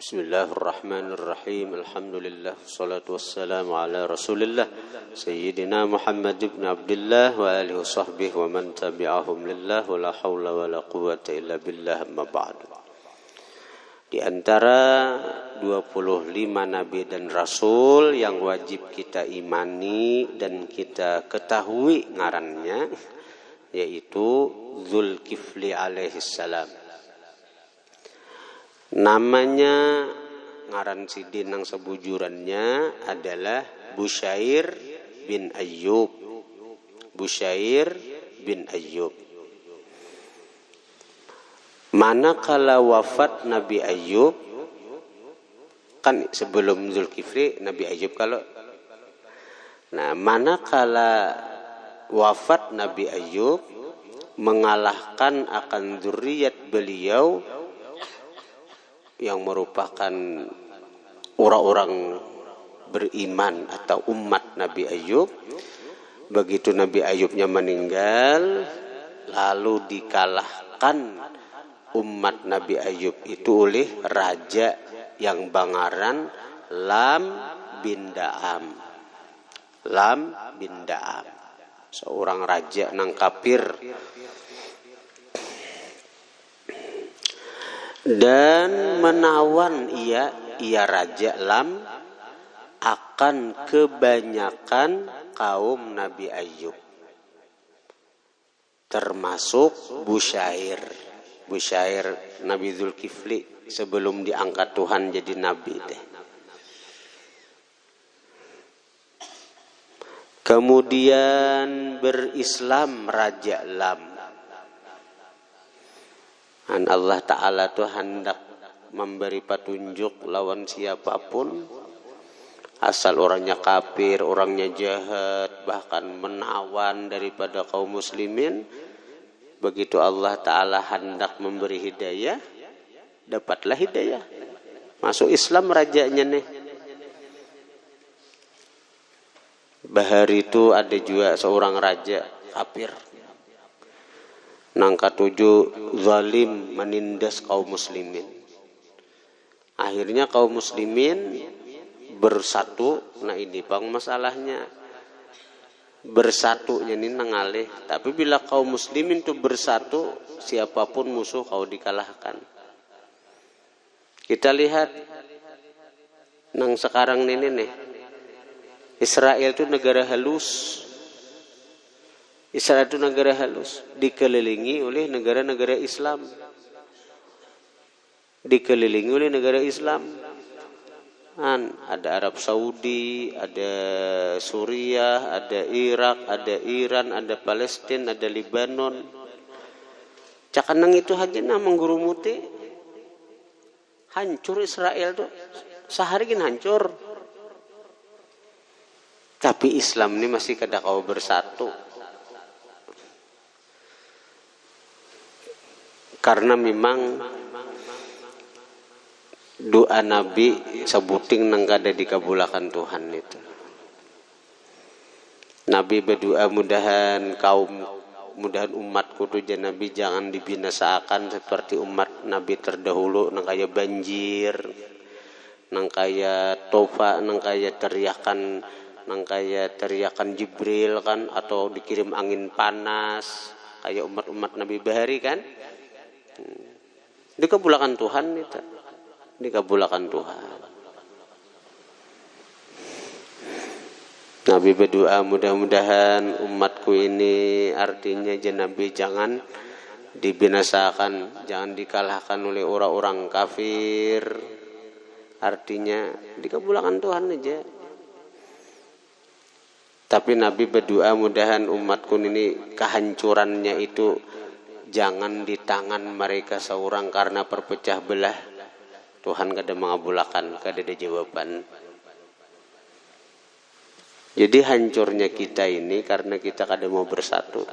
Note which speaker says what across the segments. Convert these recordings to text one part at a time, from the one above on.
Speaker 1: Bismillahirrahmanirrahim. Alhamdulillah, wassalatu wassalamu ala Rasulillah Sayyidina Muhammad ibn Abdullah wa alihi wa sahbihi wa man tabi'ahum lillah wa la hawla wa la quwwata illa billah, amma ba'du. Di antara 25 nabi dan rasul yang wajib kita imani dan kita ketahui ngarannya, yaitu Dzulkifli alaihi salam. Namanya ngaran sidin yang sebujurannya adalah Busyair bin Ayyub. Busyair bin Ayyub. Manakala wafat Nabi Ayyub, kan sebelum Dzulkifli Nabi Ayyub manakala wafat Nabi Ayyub, mengalahkan akan zuriat beliau yang merupakan orang-orang beriman atau umat Nabi Ayyub. Begitu Nabi Ayyubnya meninggal, lalu dikalahkan umat Nabi Ayyub itu oleh raja yang bangaran Lam bin Da'am. Lam bin Da'am, seorang raja nang kafir. Dan menawan ia raja Lam akan kebanyakan kaum Nabi Ayyub, termasuk Busyair Nabi Dzulkifli sebelum diangkat Tuhan jadi nabi deh. Kemudian berislam raja Lam. Dan Allah Ta'ala tuh hendak memberi petunjuk lawan siapapun, asal orangnya kafir, orangnya jahat, bahkan menawan daripada kaum muslimin. Begitu Allah Ta'ala hendak memberi hidayah, dapatlah hidayah, masuk Islam rajanya nih. Bahari itu ada juga seorang raja kafir, nang katujuh zalim menindas kaum muslimin. Akhirnya kaum muslimin bersatu. Nah ini bang masalahnya, bersatunya ini nangalih. Tapi bila kaum muslimin itu bersatu, siapapun musuh kau dikalahkan. Kita lihat nang sekarang ini nih, Israel itu negara halus. Israel itu negara halus, dikelilingi oleh negara-negara Islam. Dikelilingi oleh negara Islam. Ada Arab Saudi, ada Suriah, ada Irak, ada Iran, ada Palestina, ada Lebanon. Cakanang itu hajina menggurumuti. Hancur Israel tuh. Seharian hancur. Tapi Islam ini masih kada kau bersatu. Karena memang doa Nabi sebuting nang kada dikabulakan Tuhan itu. Nabi berdoa mudahan umatku tu Nabi jangan dibinasakan seperti umat Nabi terdahulu, nang kaya banjir, nang kaya tofa, nang kaya teriakan Jibril kan, atau dikirim angin panas kayak umat-umat Nabi bahari kan. Dikabulakan Tuhan itu, dikabulakan Tuhan. Nabi berdoa mudah-mudahan umatku ini, artinya Nabi jangan dibinasakan, jangan dikalahkan oleh orang-orang kafir. Artinya dikabulakan Tuhan aja. Tapi Nabi berdoa mudahan umatku ini kehancurannya itu jangan di tangan mereka seorang karena perpecah belah. Tuhan kada mengabulkan, kada ada jawaban. Jadi hancurnya kita ini karena kita kada mau bersatu.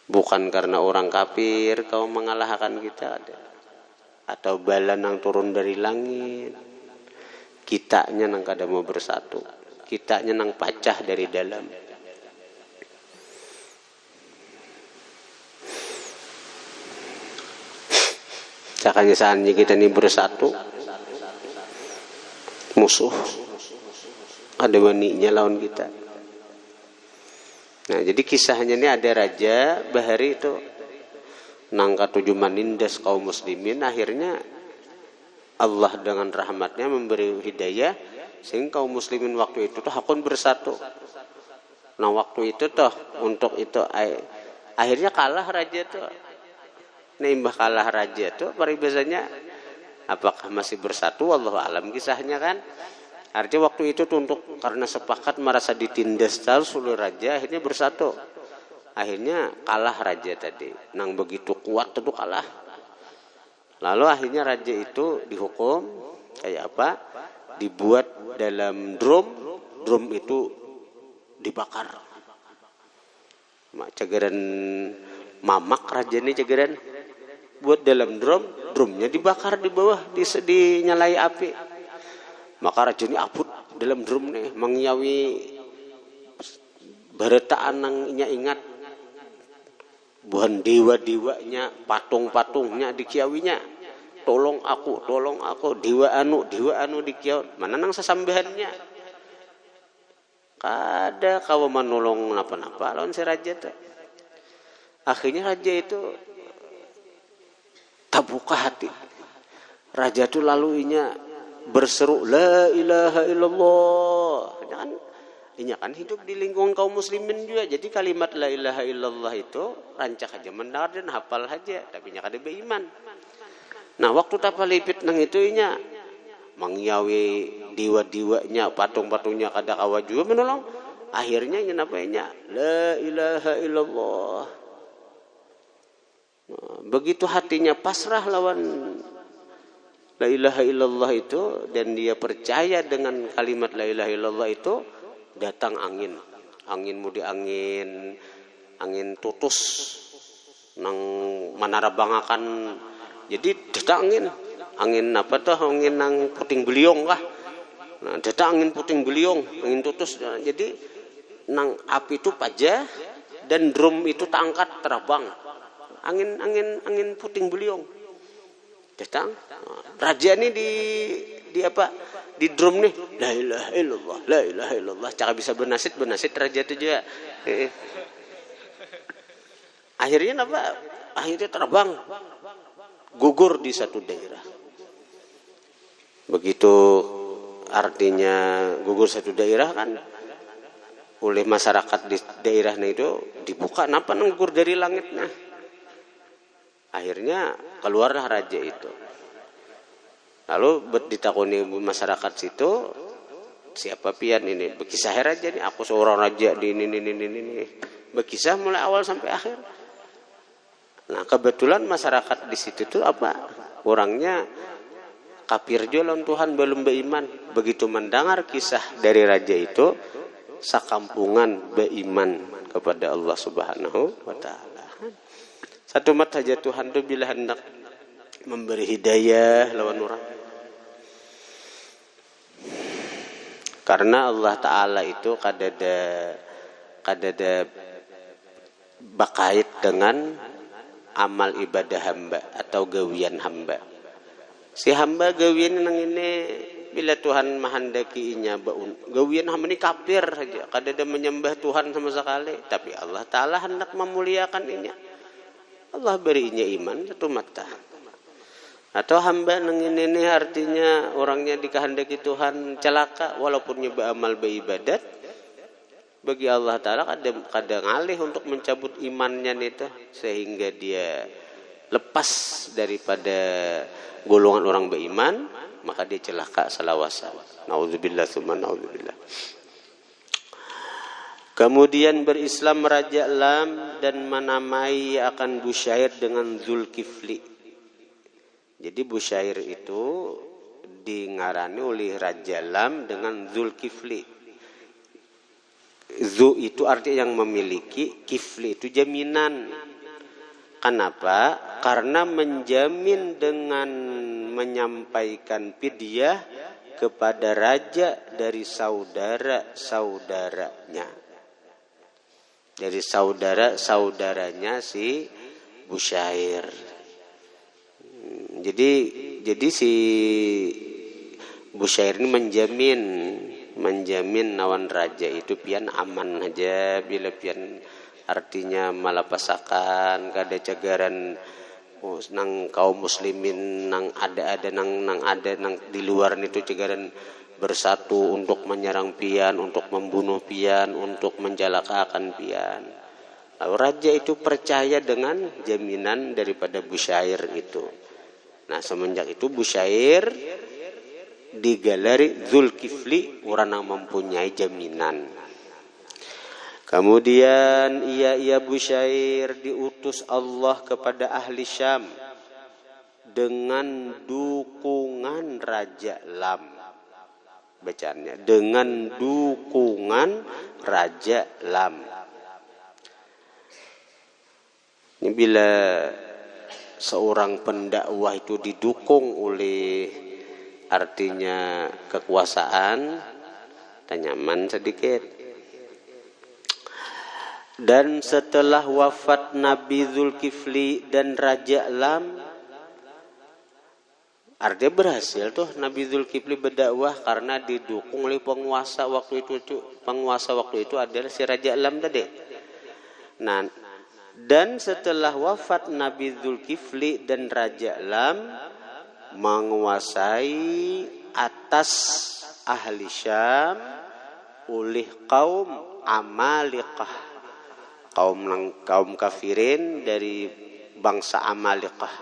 Speaker 1: Bukan karena orang kafir kau mengalahkan kita ada. Atau bala nang turun dari langit. Kitanya nang kada mau bersatu. Kitanya nang pecah dari dalam. Kisah-kisahnya kita ini bersatu. Musuh. Ada waninya lawan kita. Nah, jadi kisahnya ini ada raja Bahari itu nangka 7 manindas kaum muslimin, akhirnya Allah dengan rahmatnya memberi hidayah sehingga kaum muslimin waktu itu tuh hakun bersatu. Nah, waktu itu tuh untuk itu akhirnya kalah raja tuh. Nimbah kalah raja tuh paribasanya apakah masih bersatu, wallahu alam kisahnya kan. Artinya waktu itu tuh untuk karena sepakat merasa ditindas terus oleh raja, akhirnya bersatu. Akhirnya kalah raja tadi. Nang begitu kuat tentu kalah. Lalu akhirnya raja itu dihukum kayak apa? Dibuat dalam drum itu dibakar. Cegeran mamak raja ini cegeran buat dalam drumnya dibakar di bawah, dinyalai api. Maka raja ini abut dalam drum nih, mengiawi barataan nangnya ingat buhan dewa-dewanya, patung-patungnya dikiawinya. Tolong aku, dewa anu dikiaw. Mana nang sesambahannya? Kada kawa menolong napa-napa lawan si raja tuh. Akhirnya raja itu terbuka hati. Raja itu lalu berseru la ilaha illallah. Ini kan hidup di lingkungan kaum muslimin juga. Jadi kalimat la ilaha illallah itu rancak aja mendengar dan hafal aja, tapi nya kada beriman. Nah, waktu tapalipit nang itu mengyawi diwa-diwanya, patung-patungnya kada kawa juga menolong. Akhirnya apa la ilaha illallah. Nah, begitu hatinya pasrah lawan la ilaha illallah itu dan dia percaya dengan kalimat la ilaha illallah itu, datang angin mudi angin tutus nang manara bangakan. Jadi datang angin apa tuh, angin nang puting beliung kah. Nah, datang angin puting beliung, angin tutus. Jadi nang api itu pajah dan drum itu terangkat terbang. Angin puting beliung. Datang raja ini di apa? Di drum nih la ilaha illallah. Cara bisa bernasid raja itu juga. Akhirnya apa? Akhirnya terbang. Gugur di satu daerah. Begitu artinya gugur satu daerah kan oleh masyarakat di daerahnya itu dibuka napa gugur dari langitnya. Akhirnya keluarlah raja itu. Lalu ditakoni masyarakat situ, siapa pian ini? Berkisah raja nih, aku seorang raja di ini. Berkisah mulai awal sampai akhir. Nah, kebetulan masyarakat di situ tuh apa? Orangnya kafir jualan Tuhan, belum beriman. Begitu mendengar kisah dari raja itu, sakampungan beriman kepada Allah Subhanahu wa taala. Satu mat saja Tuhan itu bila hendak memberi hidayah lawan orang. Karena Allah Ta'ala itu kadada bakait dengan amal ibadah hamba atau gawian hamba. Si hamba gawian nang ini bila Tuhan menghendaki inya gawian hamba ini kafir saja, kadada menyembah Tuhan sama sekali, tapi Allah Ta'ala hendak memuliakan inya. Allah beri inya iman satu mata. Atau hamba nang ini artinya orangnya dikehendaki Tuhan celaka walaupun nyoba amal beribadat, bagi Allah Ta'ala kadang ngalih untuk mencabut imannya itu sehingga dia lepas daripada golongan orang beriman, maka dia celaka salawasa. Nauzubillah tsumma nauzubillah. Kemudian berislam Raja Lam dan menamai akan Busyair dengan Zulkifli. Jadi Busyair itu dingarani oleh Raja Lam dengan Zulkifli. Zu itu artinya yang memiliki, kifli itu jaminan. Kenapa? Karena menjamin dengan menyampaikan fidyah kepada raja dari saudara-saudaranya. Dari saudara-saudaranya si Busyair. Jadi si Busyair ini menjamin nawan raja itu pian aman aja, bila pian artinya malapasakan kada cagaran nang kaum muslimin nang ada nang di luar itu cagaran bersatu untuk menyerang pian, untuk membunuh pian, untuk menjalakakan pian. Lalu raja itu percaya dengan jaminan daripada Busyair itu. Nah, semenjak itu Busyair digalari Zulkifli orang yang mempunyai jaminan. Kemudian ia Busyair diutus Allah kepada ahli Syam dengan dukungan Raja Lam. Bacaannya dengan dukungan Raja Lam. Ini bila seorang pendakwah itu didukung oleh artinya kekuasaan, dan nyaman sedikit. Dan setelah wafat Nabi Zulkifli dan Raja Lam, artinya berhasil tuh Nabi Zulkifli berdakwah karena didukung oleh penguasa waktu itu. Penguasa waktu itu adalah si Raja Lam tadi. Nah, dan setelah wafat Nabi Zulkifli dan Raja Lam, menguasai atas ahli Syam oleh kaum Amalikah, kaum kafirin dari bangsa Amalikah,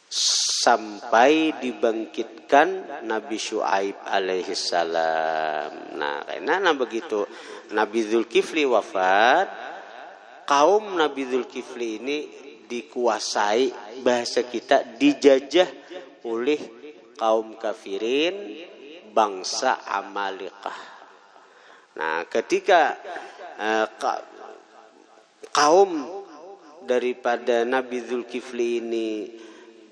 Speaker 1: sampai dibangkitkan Nabi Syuaib alaihissalam. Nah, karena begitu Nabi Zulkifli wafat, kaum Nabi Zulkifli ini dikuasai, bahasa kita dijajah oleh kaum kafirin bangsa Amalikah. Nah, ketika kaum daripada Nabi Zulkifli ini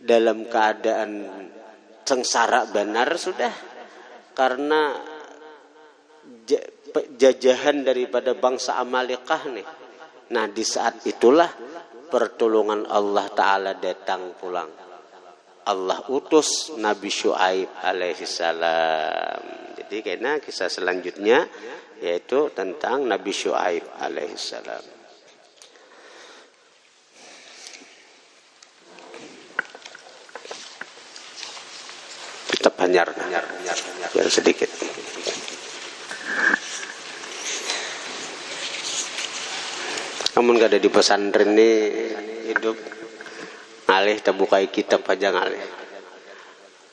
Speaker 1: dalam keadaan sengsara benar sudah, karena jajahan daripada bangsa Amalikah nih. Nah, di saat itulah pertolongan Allah Ta'ala datang pulang. Allah utus Nabi Syuaib alaihissalam. Jadi karena kisah selanjutnya yaitu tentang Nabi Syuaib alaihissalam. Kita banyak biar sedikit. Kamu gak ada di pesantren ini hidup ngalih terbukai kitab aja ngalih.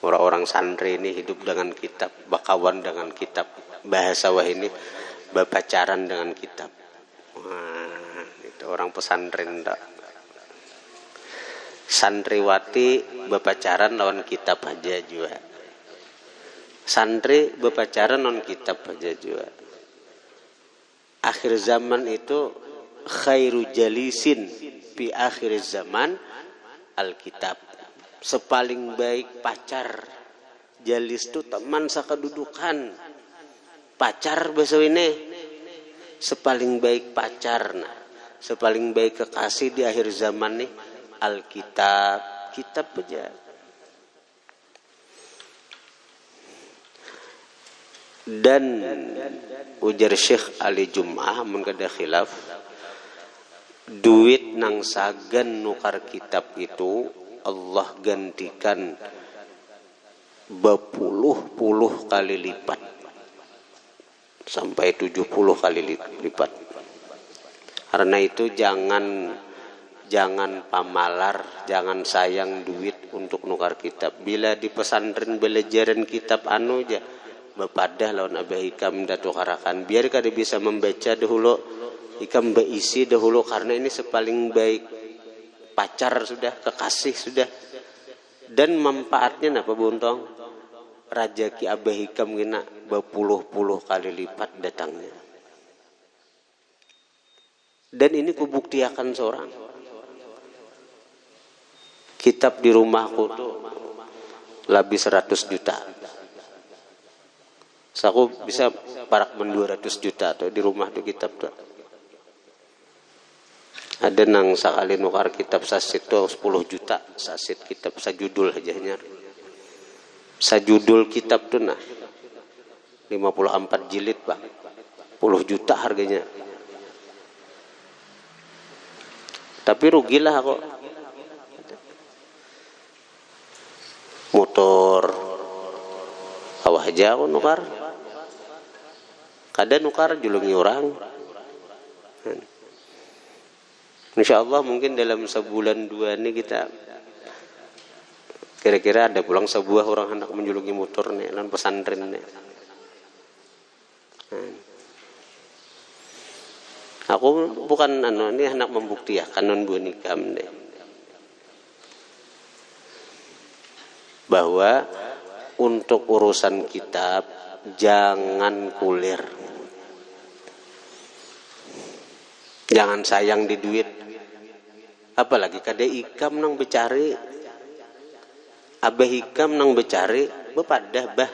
Speaker 1: Orang-orang santri ini hidup dengan kitab, bakawan dengan kitab. Bahasa wah ini berpacaran dengan kitab. Wah, itu orang pesantren tak. Santriwati berpacaran lawan kitab aja juga. Santri berpacaran lawan kitab aja juga. Akhir zaman itu khairu jalisin fi akhir zaman alkitab. Sepaling baik pacar jalis itu teman sakadudukan. Pacar bahasa ini sepaling baik pacar. Nah, sepaling baik kekasih di akhir zaman nih alkitab, kitab aja. Dan ujar Syekh Ali Jum'ah mun kada khilaf, duit nang sagan nukar kitab itu Allah gantikan berpuluh-puluh kali lipat sampai 70 kali lipat. Karena itu jangan pamalar, jangan sayang duit untuk nukar kitab. Bila di pesantren belajaran kitab anu aja bepadah lawan Abah Hikam datu karakan, biar kada bisa membaca dahulu Hikam berisi dahulu, karena ini sepaling baik pacar sudah, kekasih sudah. Dan manfaatnya apa buntong? Rajaki Abah Hikam kena berpuluh-puluh kali lipat datangnya. Dan ini kubuktiakan seorang. Kitab di rumahku tuh lebih 100 juta. So, aku bisa parak 200 juta tuh di rumah tuh kitab tuh. Ada nang sakali nukar kitab sasit tuh 10 juta sasit kitab sajudul aja nya. Sajudul kitab tuh nah 54 jilid Bang. 10 juta harganya. Tapi rugilah kok. Motor awah aja aku nukar. Kada nukar julungi orang. Insya Allah mungkin dalam sebulan 2 ini kita kira-kira ada pulang sebuah orang hendak menjulungi motor nih dan pesantren nih. Aku bukan ini hendak membuktikan non bu nikam nih bahwa untuk urusan kitab jangan kulir, jangan sayang di duit. Apalagi kada ikam nang becari, abah ikam nang becari, bepadah bah.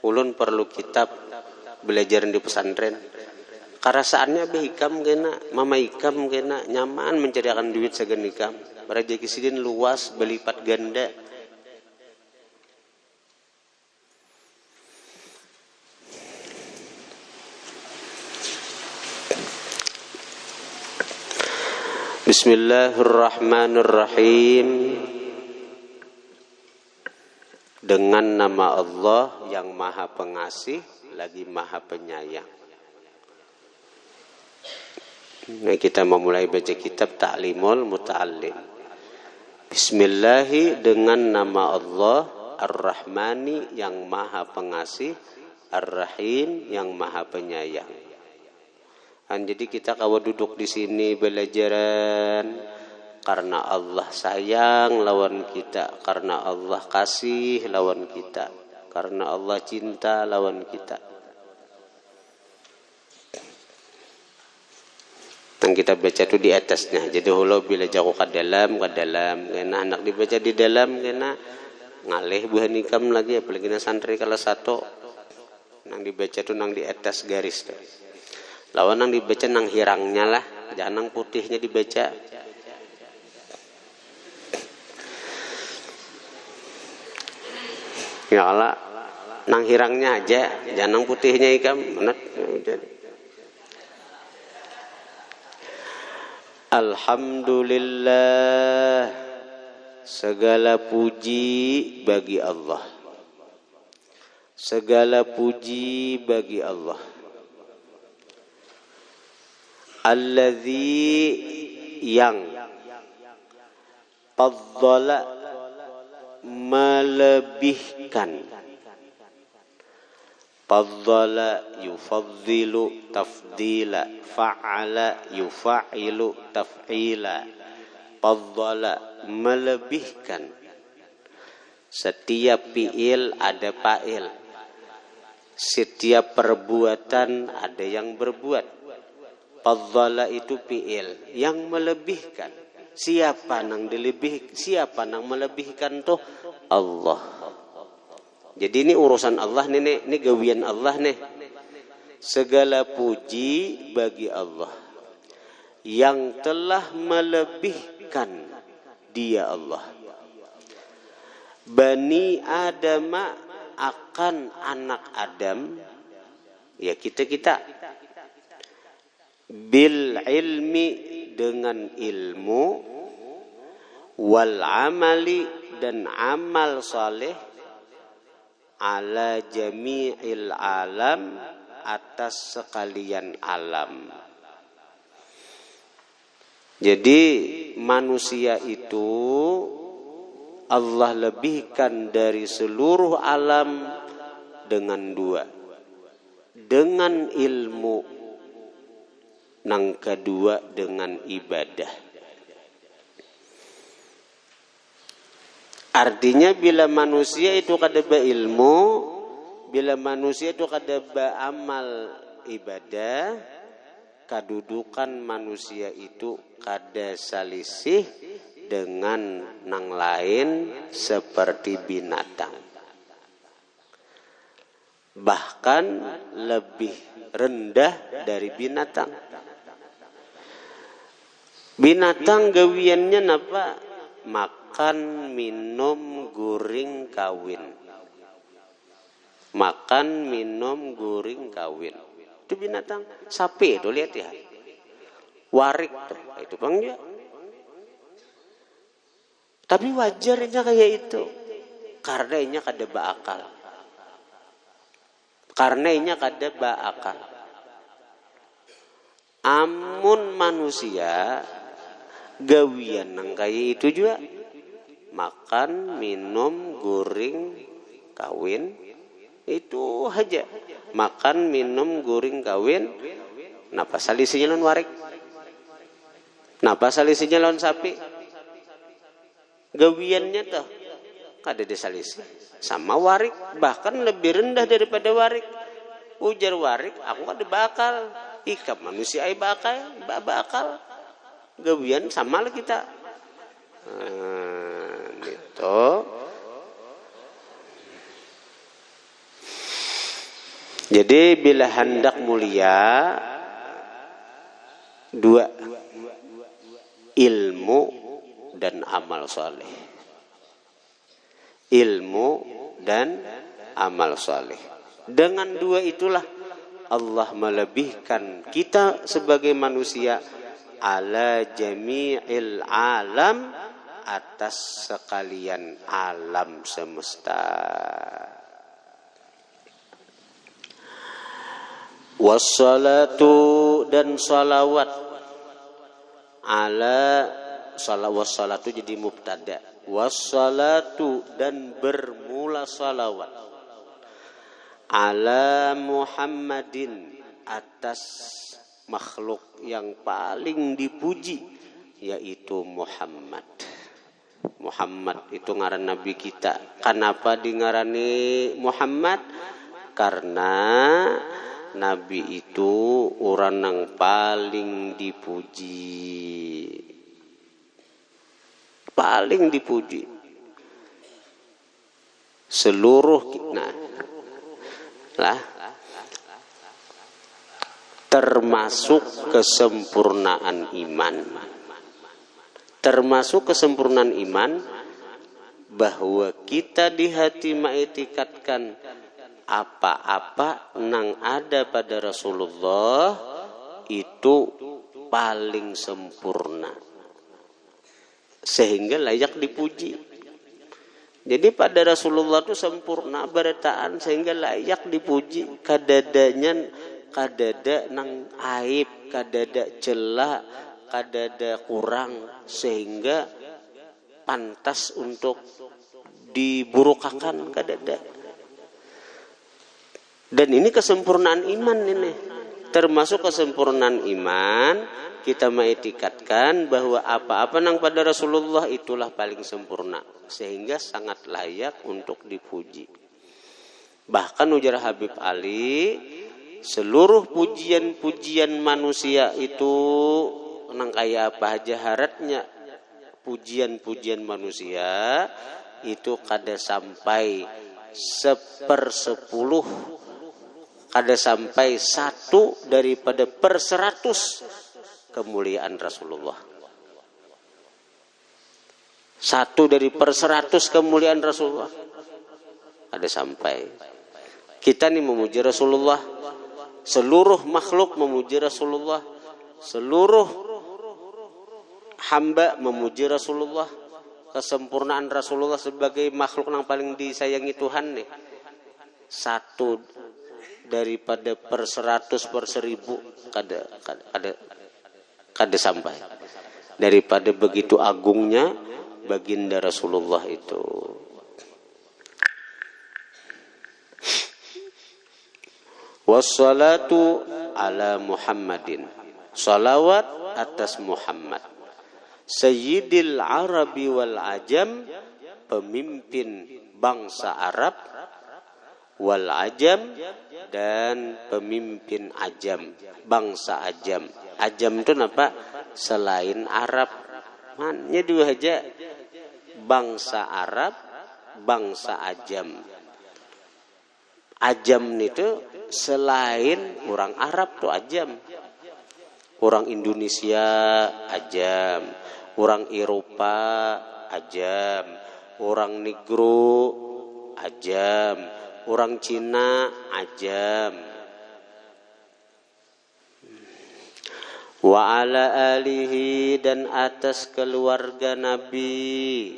Speaker 1: Ulun perlu kitab belajar di pesantren. Karasaannya abah ikam kena, mama ikam kena nyaman mencarikan duit segan ikam. Rezeki sidin luas berlipat ganda. Bismillahirrahmanirrahim. Dengan nama Allah yang Maha Pengasih lagi Maha Penyayang. Nah, kita memulai baca kitab Ta'limul Muta'allim. Bismillahi, dengan nama Allah Ar-Rahmani yang Maha Pengasih, Ar-Rahim yang Maha Penyayang. Jadi kita kawa duduk di sini belajaran karena Allah sayang lawan kita, karena Allah kasih lawan kita, karena Allah cinta lawan kita. Yang kita baca itu di atasnya. Jadi hulu bila jauh ke dalam, kena anak dibaca di dalam, kena ngalih buah nikam lagi, apalagi na santri kalau satu, nang dibaca itu nang di atas garis tuh. Lawan nang dibaca nang hirangnya lah, jangan nang putihnya dibaca. Ya Allah, nang hirangnya aja, jangan nang putihnya ikam. Alhamdulillah, segala puji bagi Allah. Segala puji bagi Allah. Alladzi yang faddala melebihkan, faddala yufaddilu tafdila, fa'ala yufa'ilu taf'ila, faddala melebihkan. Setiap fi'il ada fa'il, setiap perbuatan ada yang berbuat. Faddala itu fi'il yang melebihkan. Siapa nang melebihkan tuh? Allah. Jadi ini urusan Allah nih, ini gawian Allah nih. Segala puji bagi Allah yang telah melebihkan Dia Allah. Bani Adam akan anak Adam, ya kita. Bil ilmi dengan ilmu, wal amali dan amal saleh, ala jami'il alam atas sekalian alam. Jadi manusia itu Allah lebihkan dari seluruh alam dengan dua. Dengan ilmu, nang kedua dengan ibadah. Artinya bila manusia itu kada berilmu, bila manusia itu kada beramal ibadah, kedudukan manusia itu kada salisih dengan nang lain seperti binatang. Bahkan lebih rendah dari binatang. Binatang gawiannya napa? Makan, minum, guring, kawin. Makan, minum, guring, kawin. Itu binatang. Sapi itu lihat ya. Warik tuh. Itu bang ya. Tapi wajarnya kayak itu. Karena inya kada baakal. Karena inya kada baakal. Amun manusia gawian nang kayak itu juga. Makan, minum, guring, kawin. Itu aja. Makan, minum, guring, kawin. Napa salisinya lawan warik? Napa salisinya lawan sapi? Gawiannya tuh kada disalisi. Sama warik, bahkan lebih rendah daripada warik. Ujar warik, aku kada bakal. Ikap manusia ai bakal. Gawian sama lah kita. Gitu. Jadi bila hendak mulia dua, ilmu dan amal soleh. Ilmu dan amal soleh. Dengan dua itulah Allah melebihkan kita sebagai manusia ala jami'il alam, atas sekalian alam semesta. Wassalatu dan salawat ala wassalatu jadi mubtada. Wassalatu dan bermula salawat ala Muhammadin, atas makhluk yang paling dipuji, yaitu Muhammad. Muhammad itu ngaran nabi kita. Kenapa di ngarani Muhammad? Karena nabi itu orang yang paling dipuji. Paling dipuji. Seluruh termasuk kesempurnaan iman. Termasuk kesempurnaan iman bahwa kita di hati mengiktikatkan apa-apa nang ada pada Rasulullah itu paling sempurna sehingga layak dipuji. Jadi pada Rasulullah itu sempurna berataan sehingga layak dipuji. Kadadanya kadada nang aib, kadada celah, kadada kurang sehingga pantas untuk diburukakan kadada. Dan ini kesempurnaan iman ini. Termasuk kesempurnaan iman, kita mengetikatkan bahwa apa-apa nang pada Rasulullah itulah paling sempurna. Sehingga sangat layak untuk dipuji. Bahkan ujar Habib Ali, seluruh pujian-pujian manusia itu nang kayak apa aja haratnya. Pujian-pujian manusia itu kada sampai 1/10, kada sampai 1 daripada 100 kemuliaan Rasulullah. 1 dari 100 kemuliaan Rasulullah ada sampai. Kita nih memuji Rasulullah, seluruh makhluk memuji Rasulullah, seluruh hamba memuji Rasulullah, kesempurnaan Rasulullah sebagai makhluk yang paling disayangi Tuhan nih. 1 daripada 100 per 1000 kada sampai. Daripada begitu agungnya baginda Rasulullah itu. Wassalatu ala Muhammadin. Salawat atas Muhammad. Sayyidil Arabi wal Ajam, pemimpin bangsa Arab, wal Ajam, dan pemimpin Ajam, bangsa Ajam. Ajam itu apa? Selain Arab. Mannya dua aja. Bangsa Arab, bangsa Ajam. Ajam itu selain orang Arab tuh Ajam. Orang Indonesia ajam, orang Eropa ajam, orang Negro ajam, orang Cina ajam. Wa ala alihi, dan atas keluarga Nabi,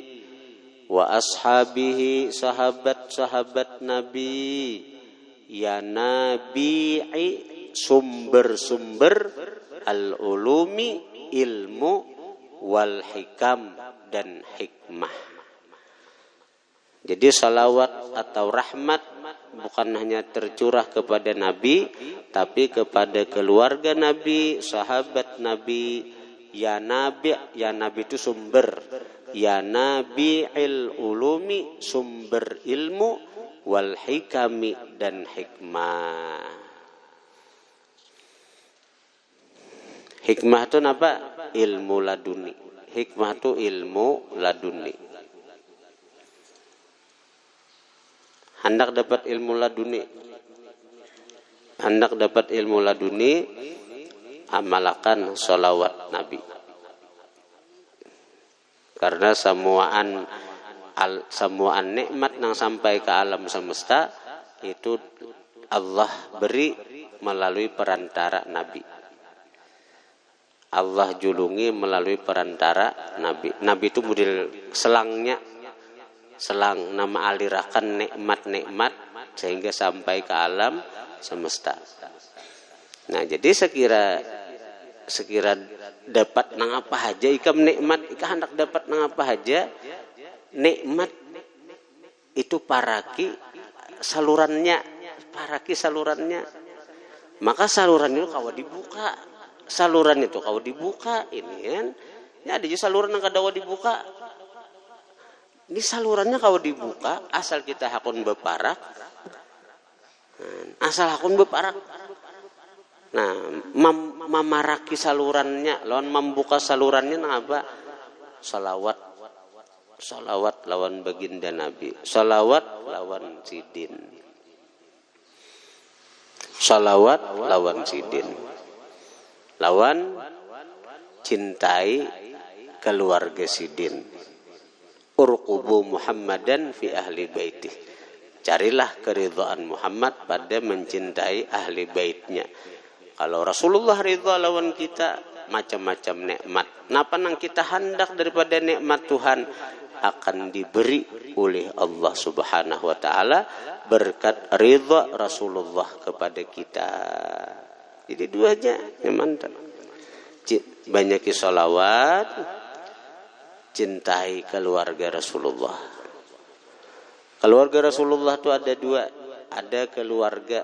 Speaker 1: wa ashabihi, sahabat-sahabat Nabi, ya nabi'i, sumber-sumber al-ulumi, ilmu, wal hikam, dan hikmah. Jadi salawat atau rahmat bukan hanya tercurah kepada Nabi, tapi kepada keluarga Nabi, sahabat Nabi. Ya Nabi itu sumber. Ya Nabi'il ulumi, sumber ilmu, wal hikami, dan hikmah. Hikmah itu apa? Ilmu laduni. Hikmah itu ilmu laduni. Hendak dapat ilmu laduni, hendak dapat ilmu laduni, amalkan sholawat Nabi. Karena semuaan nikmat yang sampai ke alam semesta itu Allah beri melalui perantara Nabi. Allah julungi melalui perantara Nabi. Nabi itu model selangnya, selang nama alirakan nikmat-nikmat sehingga sampai ke alam semesta. Nah, jadi sekira dapat nang apa aja ikam nikmat, ika hendak dapat nang apa aja nikmat itu paraki salurannya. Maka saluran itu kawa dibuka. Saluran itu kawa dibuka ini kan. Ya ada juga saluran yang kadawa dibuka. Ini salurannya kalau dibuka, asal kita hakun beparak. Nah, memaraki salurannya, lawan membuka salurannya nah apa? Salawat lawan baginda Nabi. Salawat lawan sidin. Salawat lawan sidin. Lawan cintai keluarga sidin. Urqubu Muhammadan fi ahli baitih. Carilah keridhaan Muhammad pada mencintai ahli baitnya. Kalau Rasulullah ridha lawan kita, macam-macam nikmat. Napa nang kita hendak daripada nikmat Tuhan akan diberi oleh Allah Subhanahu wa taala berkat ridha Rasulullah kepada kita. Jadi duanya yang mantap. Banyaki sholawat, cintai keluarga Rasulullah. Keluarga Rasulullah itu ada dua. Ada keluarga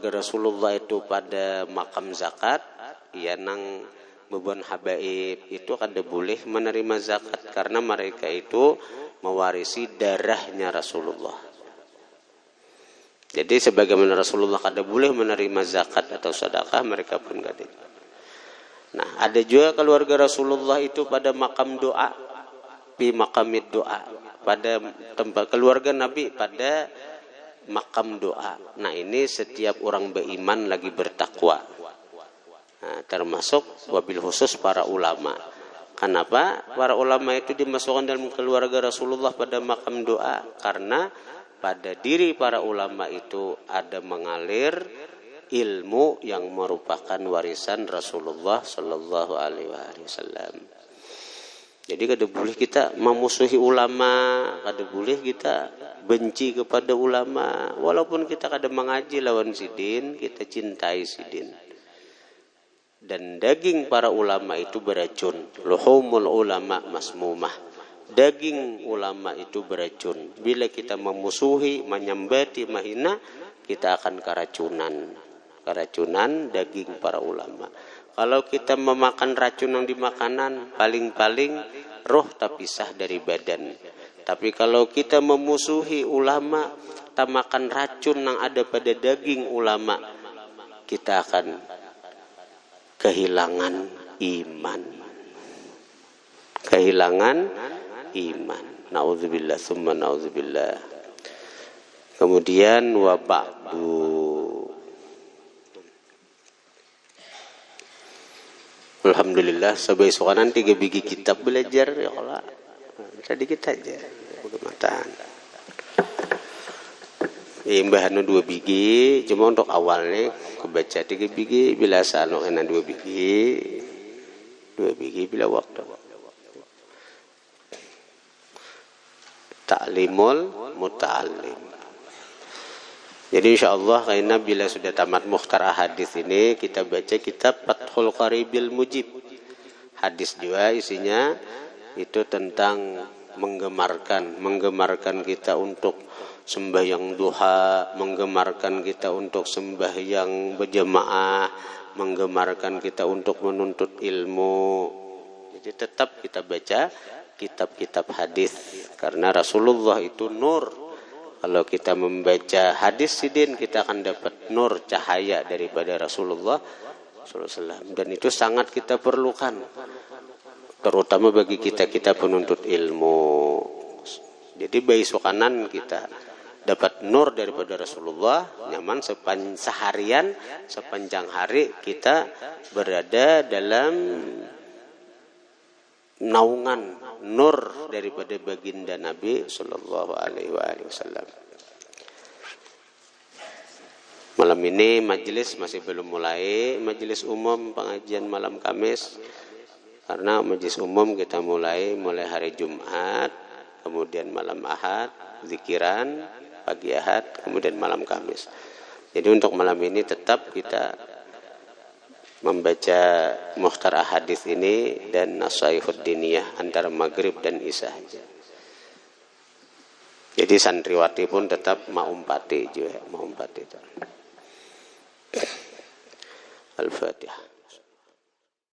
Speaker 1: Rasulullah itu pada makam zakat, ya nang beban habaib itu kada boleh menerima zakat karena mereka itu mewarisi darahnya Rasulullah. Jadi sebagaimana Rasulullah kada boleh menerima zakat atau sedekah, mereka pun kada. Nah, ada juga keluarga Rasulullah itu pada makam doa, di makamid doa, pada tempat keluarga Nabi pada makam doa. Nah, ini setiap orang beriman lagi bertakwa. Nah, termasuk wabil khusus para ulama. Kenapa para ulama itu dimasukkan dalam keluarga Rasulullah pada makam doa? Karena pada diri para ulama itu ada mengalir ilmu yang merupakan warisan Rasulullah Sallallahu Alaihi Wasallam. Jadi kada boleh kita memusuhi ulama, kada boleh kita benci kepada ulama. Walaupun kita kada mengaji lawan sidin, kita cintai sidin. Dan daging para ulama itu beracun. Luhumul ulama masmumah. Daging ulama itu beracun. Bila kita memusuhi, menyembati, menghina, kita akan keracunan daging para ulama. Kalau kita memakan racun yang di makanan, paling-paling roh terpisah dari badan. Tapi kalau kita memusuhi ulama, kita makan racun yang ada pada daging ulama, kita akan kehilangan iman. Nauzubillah summa nauzubillah. Kemudian wa ba'du. Alhamdulillah sebesokan 3 biji kitab belajar ya Allah. Sedikit aja kematan. Imbahan 2 biji, cuma untuk awalnya kebaca 3 biji, bila sano kena 2 biji bila waktu. Ta'limul muta'allim. Jadi insyaallah karena bila sudah tamat Mukhtar Ahadits ini kita baca kitab Fathul Qaribil Mujib. Hadis juga isinya itu tentang menggemarkan kita untuk sembahyang duha, menggemarkan kita untuk sembahyang berjamaah, menggemarkan kita untuk menuntut ilmu. Jadi tetap kita baca kitab-kitab hadis karena Rasulullah itu nur. Kalau kita membaca hadis sidin kita akan dapat nur cahaya daripada Rasulullah SAW. Dan itu sangat kita perlukan, terutama bagi kita penuntut ilmu. Jadi bayi sukanan kita dapat nur daripada Rasulullah, nyaman seharian sepanjang hari kita berada dalam naungan nur daripada baginda Nabi sallallahu alaihi wasallam. Malam ini majelis masih belum mulai, majelis umum pengajian malam Kamis. Karena majelis umum kita mulai hari Jumat, kemudian malam Ahad, zikiran pagi Ahad, kemudian malam Kamis. Jadi untuk malam ini tetap kita membaca Mukhtar Ahadits ini dan Nasaihud Diniyah antara maghrib dan isya. Jadi santriwati pun tetap maumpati juga, maumpati itu. Al-Fatihah.